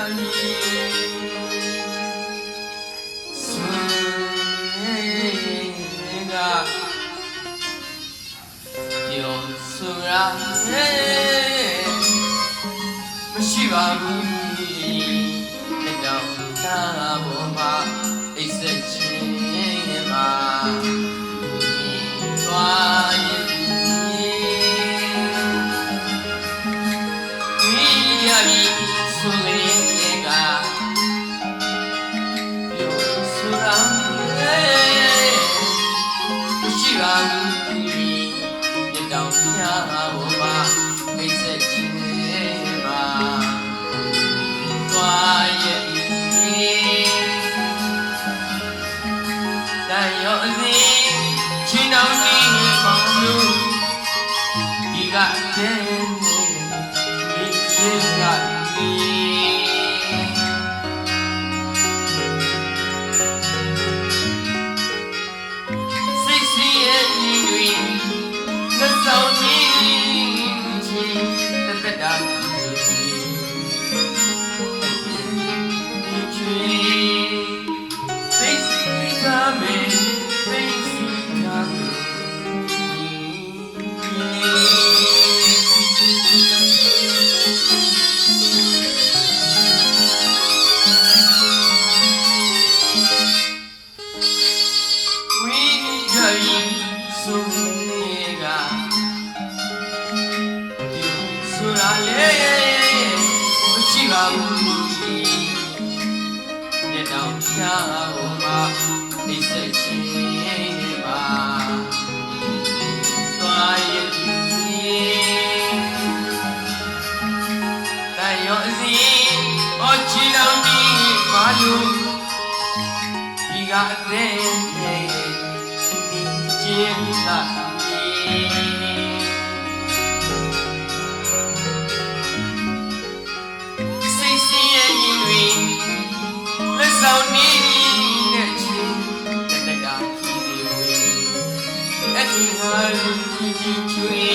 မရှိပါဘူးလက်တော်သာပေါ်မှာအိတ်ဆက်ချင်းမှာသွားရင်ဒီရပြီဆိုရင်ကပြောဆိုတာမရှိပါဘူးလက်တော်သာပေါ်မှာအိတ်ဆက်ချင်းသွားရဲ့တန်ရောအစီချင်းတော်နေမောင်လို့ဒီကတဲ့ဒီချင်းကဒီစိတ်စီရဲ့ညီတွေလက်ဆောင်နေချင်းတက်တာဆိုတာလေမရှိပါဘူးလက်တောင်ချာဟိုမှာအိတ်ဆက်ချင်းပါသွားရဲ့တန်ရောအစီအော်ချီလောင်ဒီဘာလို့ဒီကအတဲ့ဒီချင်းသာဆောင်နေတဲ့ချင်းတက်တာကြီးတွေအဲ့ဒီဟာလူကြီးကျွေး